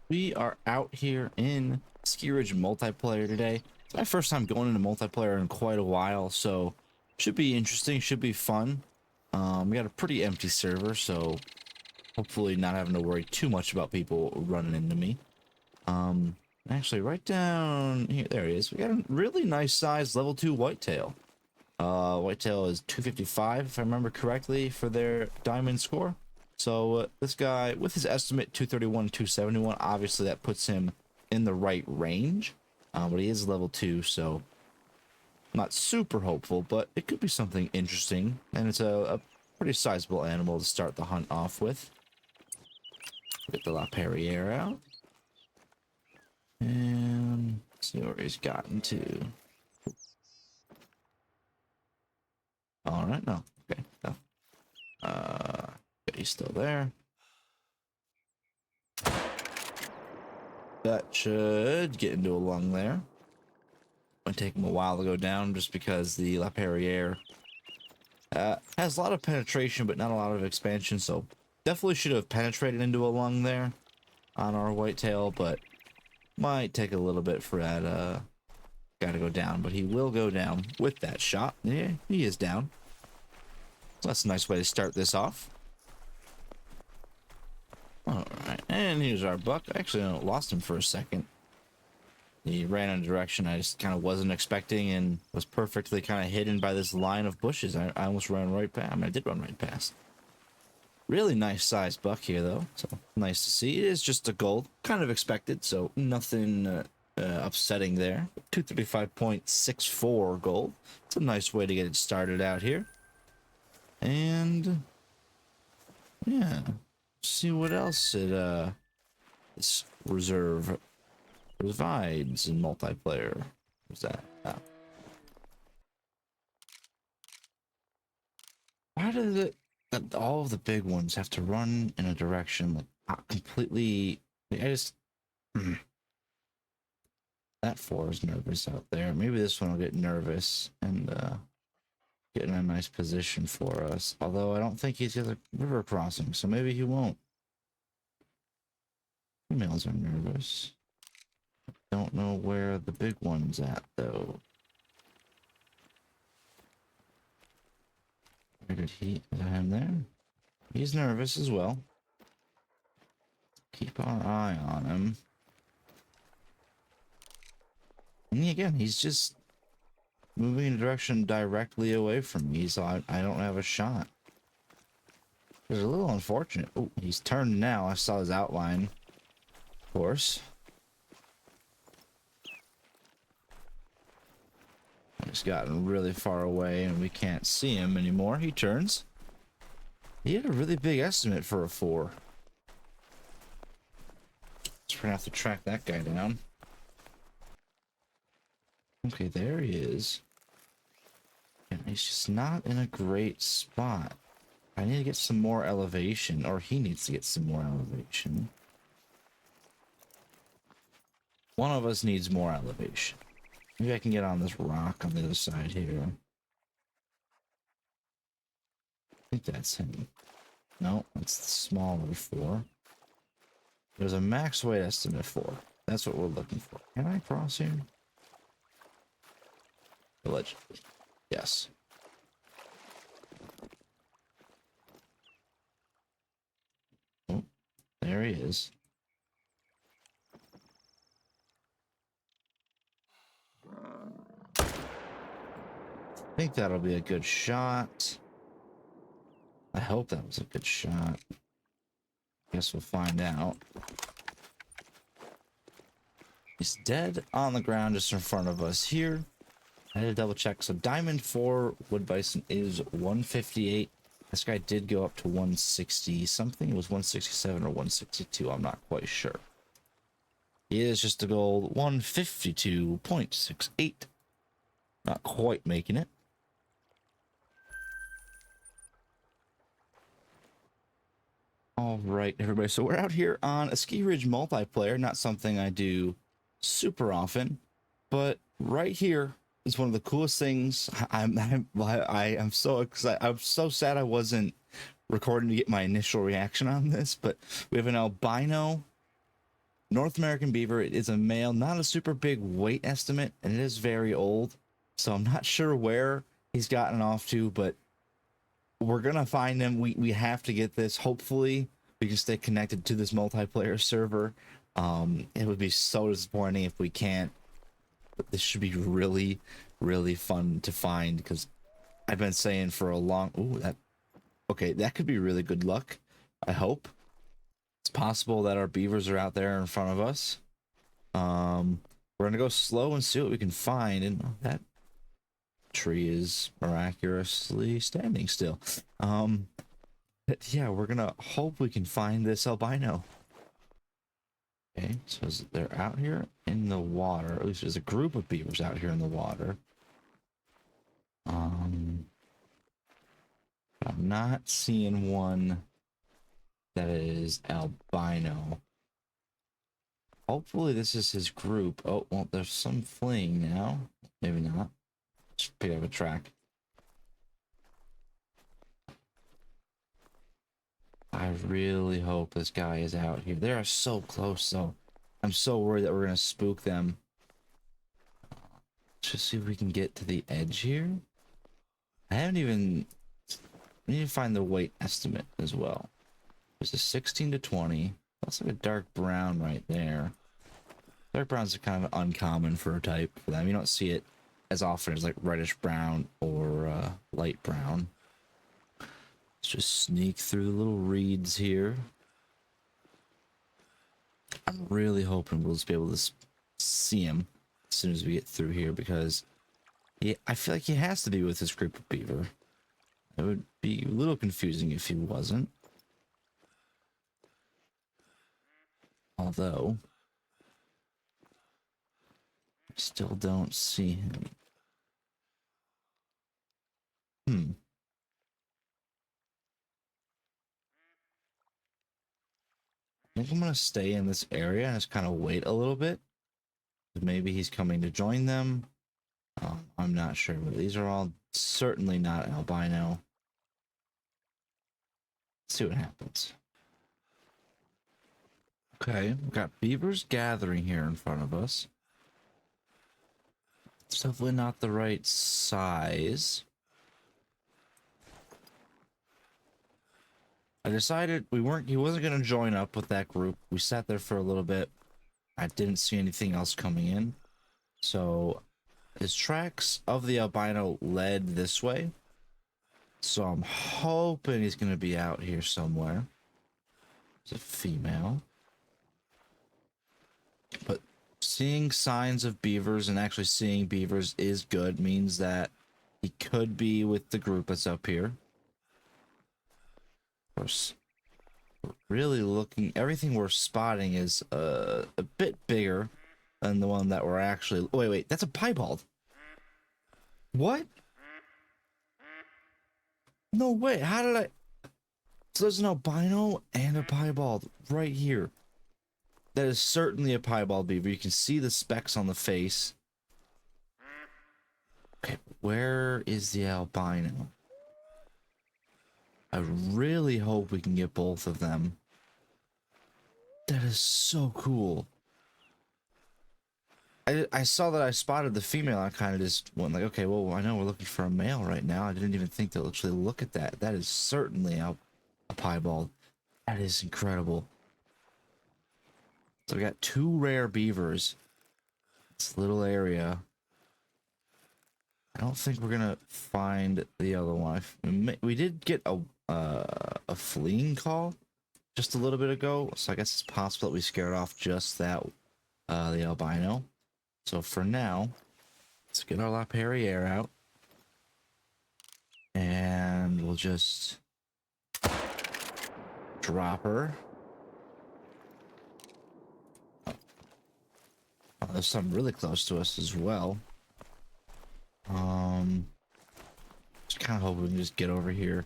We are out here in Askiy Ridge multiplayer today. It's my first time going into multiplayer in quite a while, so should be interesting, should be fun. We got a pretty empty server, so hopefully not having to worry too much about people running into me. Actually, right down here, there he is. We got a really nice size level 2 whitetail. Whitetail is 255, if I remember correctly, for their diamond score. So this guy, with his estimate 231, 271, obviously that puts him in the right range. But he is level 2, so not super hopeful, but it could be something interesting. And it's a pretty sizable animal to start the hunt off with. Get the La Perriere out. And see where he's gotten to. All right, no. Okay, no. He's still there. That should get into a lung there. Might take him a while to go down just because the La Perriere has a lot of penetration, but not a lot of expansion. So definitely should have penetrated into a lung there on our whitetail, but might take a little bit for that guy to go down. But he will go down with that shot. Yeah, he is down. So that's a nice way to start this off. All right, and here's our buck. Actually, I lost him for a second. He ran in a direction I just kind of wasn't expecting and was perfectly kind of hidden by this line of bushes. I almost ran right past. I mean, I did run right past. Really nice sized buck here, though. So nice to see. It is just a gold. Kind of expected, so nothing upsetting there. 235.64 gold. It's a nice way to get it started out here. And yeah, see what else this reserve provides in multiplayer. What's that? Why does it that all of the big ones have to run in a direction like not completely? I just that 4 is nervous out there. Maybe this one will get nervous and get in a nice position for us. Although I don't think he's got a river crossing, so maybe he won't. Females are nervous. Don't know where the big one's at though. Where did he? Is that him there? He's nervous as well. Keep our eye on him. And again, he's just moving in a direction directly away from me, so I don't have a shot. It's a little unfortunate. Oh, he's turned now. I saw his outline. Of course. He's gotten really far away and we can't see him anymore. He turns. He had a really big estimate for a 4. So we're gonna have to track that guy down. Okay, there he is. And he's just not in a great spot. I need to get some more elevation, or he needs to get some more elevation. One of us needs more elevation. Maybe I can get on this rock on the other side here. I think that's him. No, that's the smaller 4. There's a max weight estimate 4. That's what we're looking for. Can I cross here? Allegedly. Yes. Oh, there he is. I think that'll be a good shot. I hope that was a good shot. Guess we'll find out. He's dead on the ground just in front of us here. I had to double check. So diamond 4 wood bison is 158. This guy did go up to 160 something. It was 167 or 162. I'm not quite sure. He is just a gold 152.68. Not quite making it. All right, everybody. So we're out here on Askiy Ridge multiplayer. Not something I do super often, but right here is one of the coolest things. I'm so excited. I'm so sad I wasn't recording to get my initial reaction on this, but we have an albino North American beaver. It is a male, not a super big weight estimate, and it is very old. So I'm not sure where he's gotten off to, but we're gonna find him. We have to get this. Hopefully, we can stay connected to this multiplayer server. It would be so disappointing if we can't. But this should be really, really fun to find because I've been saying for a long. Ooh, that. Okay, that could be really good luck. I hope. It's possible that our beavers are out there in front of us. We're gonna go slow and see what we can find, and that tree is miraculously standing still. But yeah, we're gonna hope we can find this albino. Okay, so they're out here in the water. At least there's a group of beavers out here in the water. I'm not seeing one that is albino. Hopefully this is his group. Oh, well, there's some fleeing now. Maybe not. Just pick up a track. I really hope this guy is out here. They are so close, though. I'm so worried that we're going to spook them. Just see if we can get to the edge here. I haven't even... I need to find the weight estimate as well. There's a 16 to 20. That's like a dark brown right there. Dark browns are kind of uncommon for a type for them. You don't see it as often as like reddish brown or light brown. Let's just sneak through the little reeds here. I'm really hoping we'll just be able to see him as soon as we get through here because I feel like he has to be with this group of beaver. It would be a little confusing if he wasn't. Although, I still don't see him. I think I'm going to stay in this area and just kind of wait a little bit. Maybe he's coming to join them. I'm not sure, but these are all certainly not albino. Let's see what happens. Okay, we've got beavers gathering here in front of us. It's definitely not the right size. I decided he wasn't going to join up with that group. We sat there for a little bit. I didn't see anything else coming in. So his tracks of the albino led this way. So I'm hoping he's going to be out here somewhere. It's a female. But seeing signs of beavers and actually seeing beavers is good. Means that he could be with the group that's up here. Of course, we're really looking. Everything we're spotting is a bit bigger than the one that we're actually. Wait, that's a piebald. What? No way. How did I? So there's an albino and a piebald right here. That is certainly a piebald beaver. You can see the specks on the face. Okay, where is the albino? I really hope we can get both of them. That is so cool. I saw that I spotted the female. I kind of just went like, okay, well, I know we're looking for a male right now. I didn't even think to actually look at that. That is certainly a piebald. That is incredible. So we got two rare beavers. This little area. I don't think we're gonna find the other one. We did get a fleeing call just a little bit ago, so I guess it's possible that we scared off just that the albino. So for now, let's get our La Perriere out, and we'll just drop her. Oh, there's some really close to us as well. Just kind of hope we can just get over here.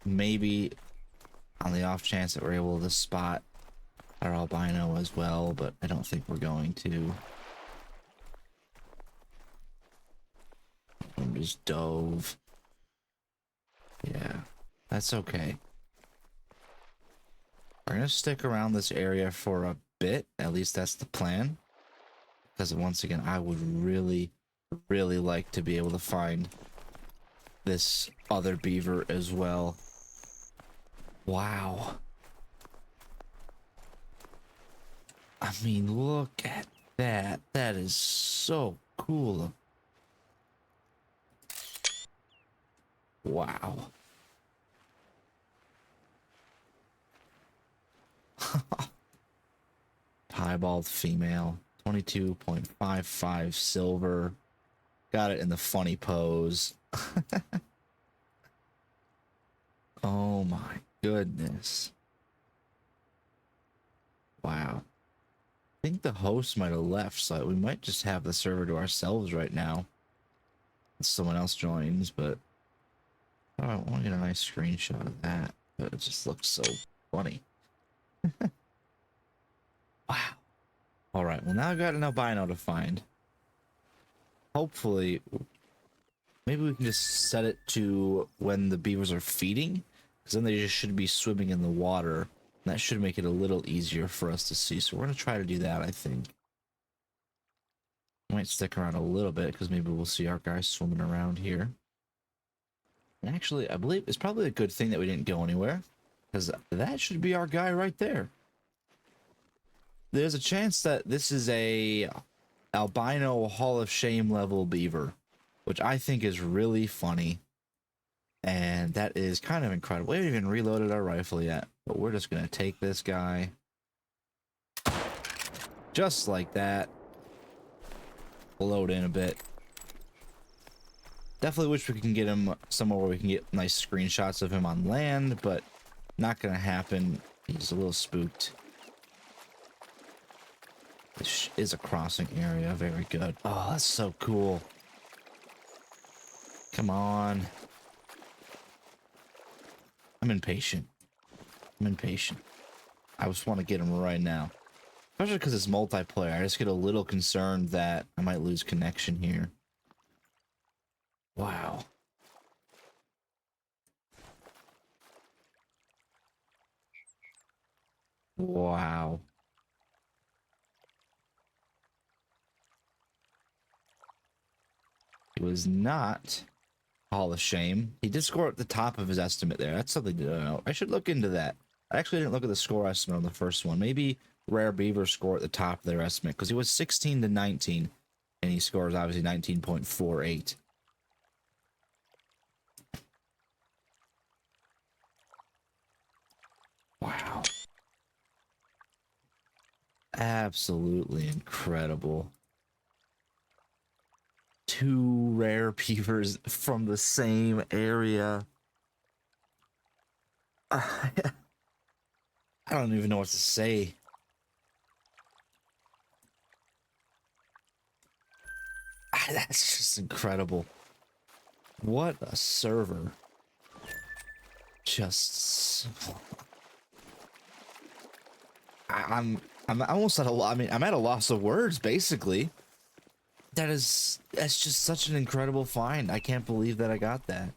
Maybe on the off chance that we're able to spot our albino as well, but I don't think we're going to. I just dove. Yeah, that's okay. We're gonna stick around this area for a bit. At least that's the plan. Because once again, I would really, really like to be able to find this other beaver as well. Wow. I mean, look at that. That is so cool. Wow. Piebald female. 22.55 silver. Got it in the funny pose. Oh my goodness. Wow. I think the host might have left, so we might just have the server to ourselves right now. Someone else joins, but I want to get a nice screenshot of that. But it just looks so funny. Wow. All right. Well, now I've got an albino to find. Hopefully, maybe we can just set it to when the beavers are feeding, because then they just should be swimming in the water. And that should make it a little easier for us to see. So we're going to try to do that, I think. Might stick around a little bit because maybe we'll see our guys swimming around here. And actually, I believe it's probably a good thing that we didn't go anywhere, because that should be our guy right there. There's a chance that this is a albino Hall of Shame level beaver, which I think is really funny. And that is kind of incredible. We haven't even reloaded our rifle yet, but we're just going to take this guy. Just like that. Load in a bit. Definitely wish we can get him somewhere where we can get nice screenshots of him on land, but not going to happen. He's a little spooked. This is a crossing area. Very good. Oh, that's so cool. Come on. I'm impatient. I'm impatient. I just want to get him right now. Especially because it's multiplayer. I just get a little concerned that I might lose connection here. Wow. Wow. It was not Hall of Shame. He did score at the top of his estimate there. That's something to know. I should look into that. I actually didn't look at the score estimate on the first one. Maybe Rare Beaver score at the top of their estimate, because he was 16 to 19, and he scores obviously 19.48. Wow. Absolutely incredible. Two rare beavers from the same area. I don't even know what to say. That's just incredible. What a server. Just... I'm almost at a loss. I mean, I'm at a loss of words, basically. That's just such an incredible find. I can't believe that I got that.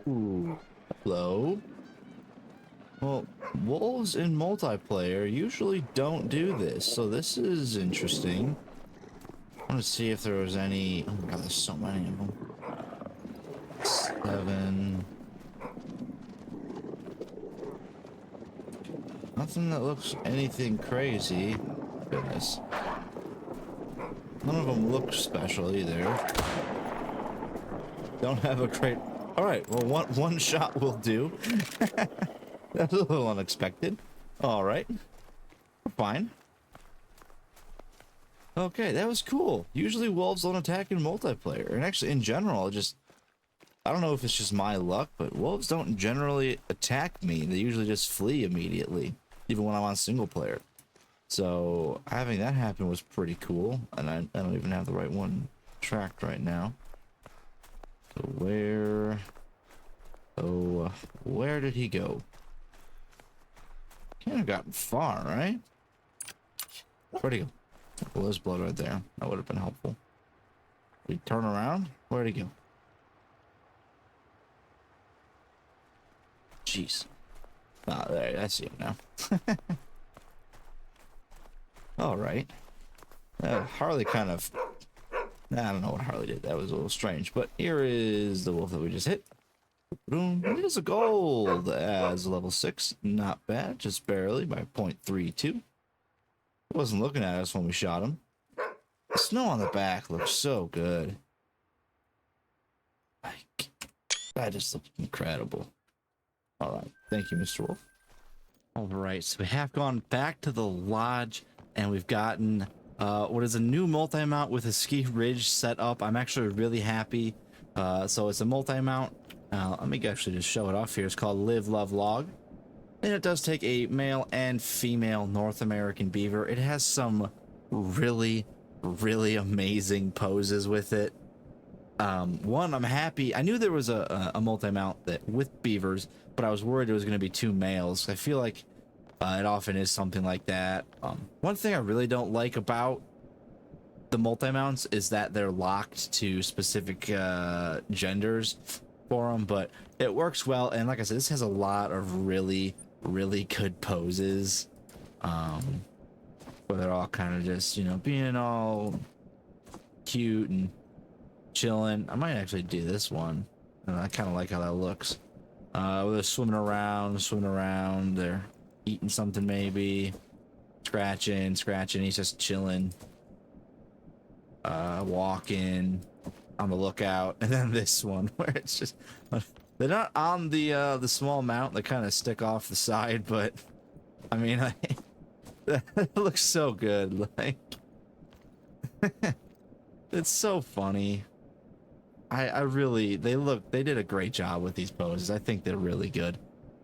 Ooh. Hello? Well, wolves in multiplayer usually don't do this, so this is interesting. I want to see if there was any... Oh my god, there's so many of them. 7. Nothing that looks anything crazy. Goodness. None of them look special either. Don't have a great... Alright, well, one shot will do. That's a little unexpected. Alright. We're fine. Okay, that was cool. Usually wolves don't attack in multiplayer. And actually, in general, I don't know if it's just my luck, but wolves don't generally attack me. They usually just flee immediately, even when I'm on single player. So having that happen was pretty cool. And I don't even have the right one tracked right now. So where... Oh, where did he go? Can't have gotten far, right? Where'd he go? Well, there's blood right there. That would have been helpful. We turn around? Where'd he go? Jeez. Ah, there, I see him now. All right. Harley kind of... I don't know what Harley did. That was a little strange. But here is the wolf that we just hit. Boom. It is a gold as level 6. Not bad. Just barely by 0.32. Wasn't looking at us when we shot him. The snow on the back looks so good. Like, that just looks incredible. All right. Thank you, Mr. Wolf. All right. So we have gone back to the lodge and we've gotten what is a new multi-mount with a Askiy Ridge set up. I'm actually really happy. So it's a multi-mount. Let me actually just show it off here. It's called Live, Love, Log. And it does take a male and female North American beaver. It has some really, really amazing poses with it. One, I'm happy. I knew there was a multi-mount that with beavers, but I was worried it was going to be 2 males. I feel like it often is something like that. One thing I really don't like about the multi-mounts is that they're locked to specific genders for them, but it works well. And like I said, this has a lot of really, really good poses. Where they're all kind of just, you know, being all cute and chilling. I might actually do this one. I kind of like how that looks. They're swimming around. They're eating something maybe. Scratching. He's just chilling. Walking. On the lookout. And then this one where it's just... They're not on the small mount. They kind of stick off the side, but... I mean, that looks so good. Like... It's so funny. I really, they did a great job with these poses. I think they're really good.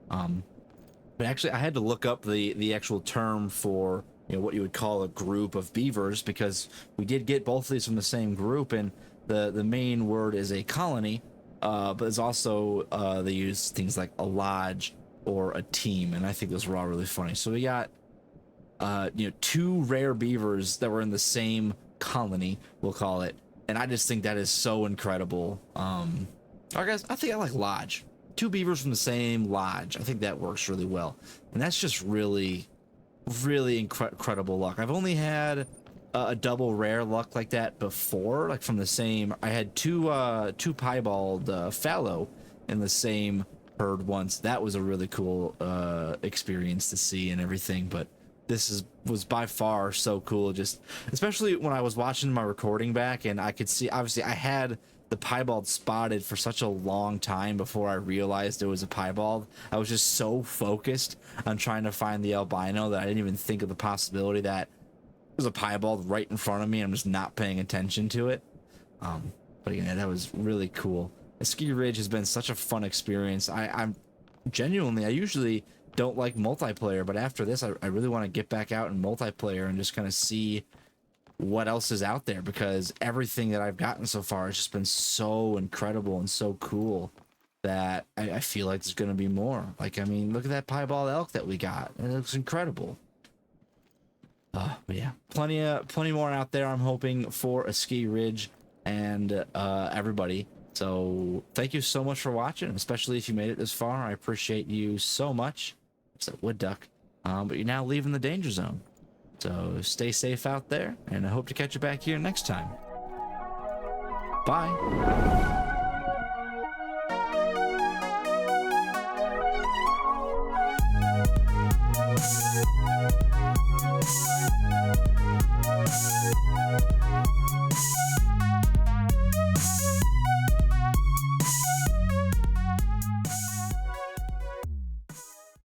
But actually I had to look up the actual term for, you know, what you would call a group of beavers, because we did get both of these from the same group, and the main word is a colony, but it's also they use things like a lodge or a team, and I think those were all really funny. So we got you know, 2 rare beavers that were in the same colony, we'll call it. And I just think that is so incredible. All right, guys, I think I like lodge. 2 beavers from the same lodge. I think that works really well. And that's just really, really incredible luck. I've only had a double rare luck like that before, like from the same. I had two piebald fallow in the same herd once. That was a really cool experience to see and everything. But this was by far so cool, just especially when I was watching my recording back and I could see, obviously I had the piebald spotted for such a long time before I realized it was a piebald. I was just so focused on trying to find the albino that I didn't even think of the possibility that there's a piebald right in front of me and I'm just not paying attention to it. But again, that was really cool. Askiy Ridge has been such a fun experience. I'm genuinely, I usually don't like multiplayer, but after this I really want to get back out in multiplayer and just kind of see what else is out there, because everything that I've gotten so far has just been so incredible and so cool that I feel like there's going to be more. Like, I mean, look at that piebald elk that we got. It looks incredible. But yeah, plenty more out there, I'm hoping, for Askiy Ridge and everybody. So thank you so much for watching, especially if you made it this far. I appreciate you so much. It's a wood duck, but you're now leaving the danger zone. So stay safe out there, and I hope to catch you back here next time. Bye.